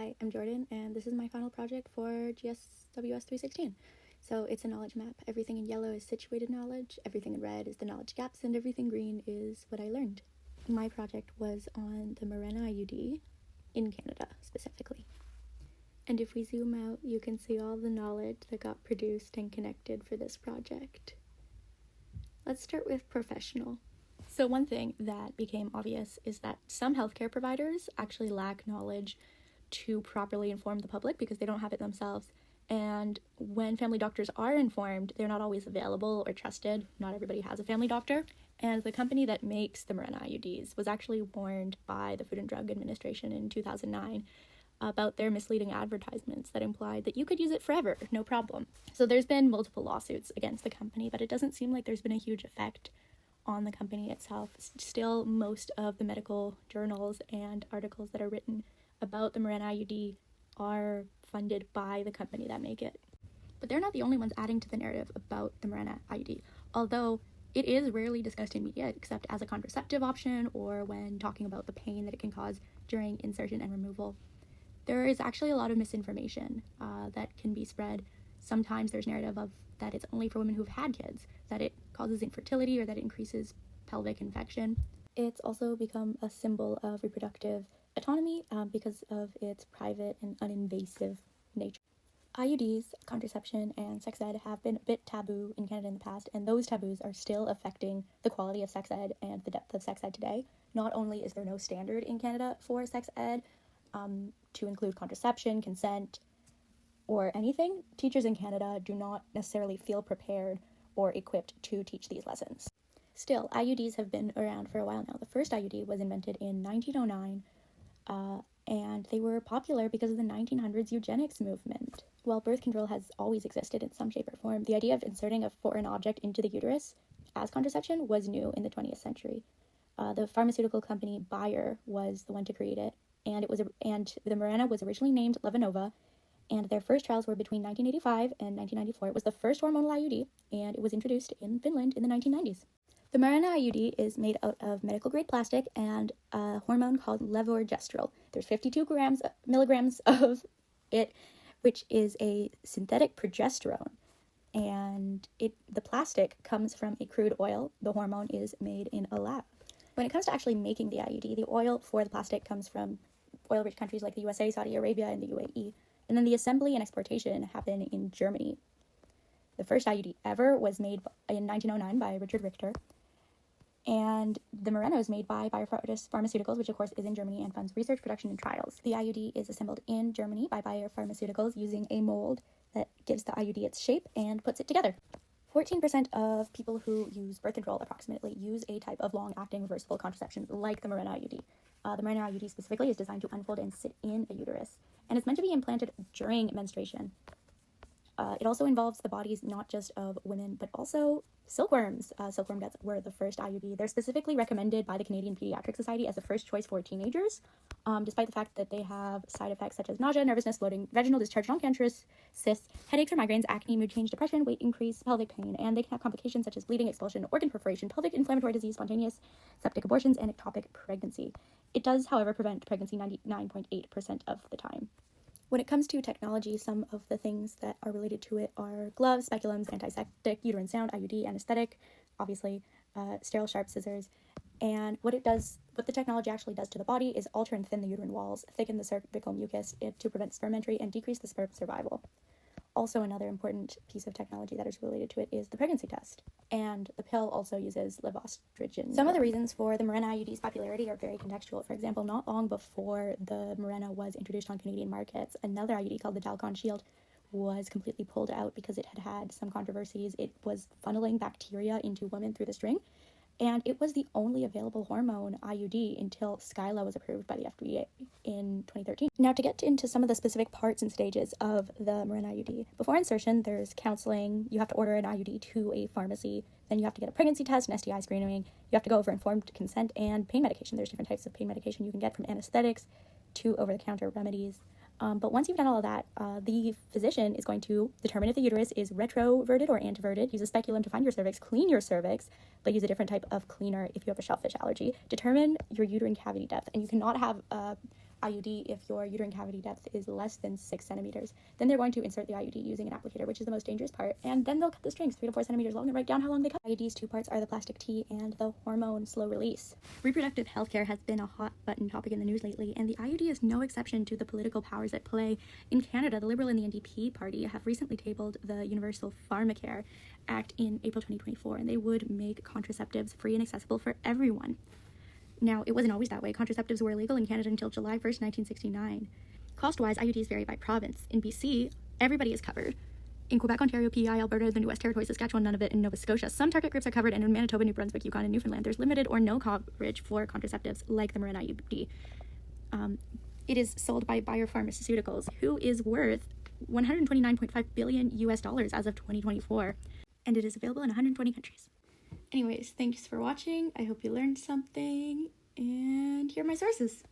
Hi, I'm Jordan, and this is my final project for GSWS 316. So it's a knowledge map. Everything in yellow is situated knowledge, everything in red is the knowledge gaps, and everything green is what I learned. My project was on the Mirena IUD, in Canada specifically. And if we zoom out, you can see all the knowledge that got produced and connected for this project. Let's start with professional. So one thing that became obvious is that some healthcare providers actually lack knowledge to properly inform the public because they don't have it themselves. And when family doctors are informed, they're not always available or trusted. Not everybody has a family doctor. And the company that makes the Mirena IUDs was actually warned by the Food and Drug Administration in 2009 about their misleading advertisements that implied that you could use it forever, no problem. So there's been multiple lawsuits against the company, but it doesn't seem like there's been a huge effect on the company itself. Still, most of the medical journals and articles that are written about the Mirena IUD are funded by the company that make it. But they're not the only ones adding to the narrative about the Mirena IUD, although it is rarely discussed in media except as a contraceptive option or when talking about the pain that it can cause during insertion and removal. There is actually a lot of misinformation that can be spread. Sometimes there's narrative of that it's only for women who've had kids, that it causes infertility or that it increases pelvic infection. It's also become a symbol of reproductive autonomy because of its private and uninvasive nature. IUDs, contraception, and sex ed have been a bit taboo in Canada in the past, and those taboos are still affecting the quality of sex ed and the depth of sex ed today. Not only is there no standard in Canada for sex ed to include contraception, consent, or anything, teachers in Canada do not necessarily feel prepared or equipped to teach these lessons. Still, IUDs have been around for a while now. The first IUD was invented in 1909, and they were popular because of the 1900s eugenics movement. While birth control has always existed in some shape or form, the idea of inserting a foreign object into the uterus as contraception was new in the 20th century. The pharmaceutical company Bayer was the one to create it, and the Mirena was originally named Levanova, and their first trials were between 1985 and 1994. It was the first hormonal IUD, and it was introduced in Finland in the 1990s. The Mirena IUD is made out of medical-grade plastic and a hormone called levonorgestrel. There's 52 milligrams of it, which is a synthetic progesterone, and the plastic comes from a crude oil. The hormone is made in a lab. When it comes to actually making the IUD, the oil for the plastic comes from oil-rich countries like the USA, Saudi Arabia, and the UAE. And then the assembly and exportation happen in Germany. The first IUD ever was made in 1909 by Richard Richter. And the Mirena was made by Bayer Pharmaceuticals, which of course is in Germany and funds research, production, and trials. The IUD is assembled in Germany by Bayer Pharmaceuticals using a mold that gives the IUD its shape and puts it together. 14% of people who use birth control approximately use a type of long-acting reversible contraception like the Mirena IUD. The Mirena IUD specifically is designed to unfold and sit in a uterus, and it's meant to be implanted during menstruation. It also involves the bodies not just of women, but also silkworms. Silkworm guts were the first IUD. They're specifically recommended by the Canadian Pediatric Society as a first choice for teenagers, despite the fact that they have side effects such as nausea, nervousness, bloating, vaginal discharge, non-cancerous cysts, headaches or migraines, acne, mood change, depression, weight increase, pelvic pain, and they can have complications such as bleeding, expulsion, organ perforation, pelvic inflammatory disease, spontaneous septic abortions, and ectopic pregnancy. It does, however, prevent pregnancy 99.8% of the time. When it comes to technology, some of the things that are related to it are gloves, speculums, antiseptic, uterine sound, IUD, anesthetic, obviously, sterile sharp scissors. And what the technology actually does to the body is alter and thin the uterine walls, thicken the cervical mucus to prevent sperm entry, and decrease the sperm survival. Also, another important piece of technology that is related to it is the pregnancy test. And the pill also uses levostrogen. Some of the reasons for the Mirena IUD's popularity are very contextual. For example, not long before the Mirena was introduced on Canadian markets, another IUD called the Dalcon Shield was completely pulled out because it had some controversies. It was funneling bacteria into women through the string, and it was the only available hormone IUD until Skyla was approved by the FDA in 2013. Now, to get into some of the specific parts and stages of the Mirena IUD, before insertion, there's counseling. You have to order an IUD to a pharmacy. Then you have to get a pregnancy test, an STI screening. You have to go over informed consent and pain medication. There's different types of pain medication you can get, from anesthetics to over-the-counter remedies. But once you've done all of that, the physician is going to determine if the uterus is retroverted or anteverted, use a speculum to find your cervix, clean your cervix, but use a different type of cleaner if you have a shellfish allergy, determine your uterine cavity depth, and you cannot have IUD if your uterine cavity depth is less than 6 centimeters. Then they're going to insert the IUD using an applicator, which is the most dangerous part, and then they'll cut the strings 3 to 4 centimeters long and write down how long they cut. IUD's 2 parts are the plastic T and the hormone slow release. Reproductive healthcare has been a hot button topic in the news lately, and the IUD is no exception to the political powers at play. In Canada, the Liberal and the NDP party have recently tabled the Universal Pharmacare Act in April 2024, and they would make contraceptives free and accessible for everyone. Now, it wasn't always that way. Contraceptives were illegal in Canada until July 1st, 1969. Cost-wise, IUDs vary by province. In BC, everybody is covered. In Quebec, Ontario, PEI, Alberta, the New West Territories, Saskatchewan, Nunavut, and Nova Scotia, some target groups are covered, and in Manitoba, New Brunswick, Yukon, and Newfoundland, there's limited or no coverage for contraceptives like the Mirena IUD. It is sold by Bayer Pharmaceuticals, who is worth $129.5 billion US as of 2024, and it is available in 120 countries. Anyways, thanks for watching. I hope you learned something, and here are my sources.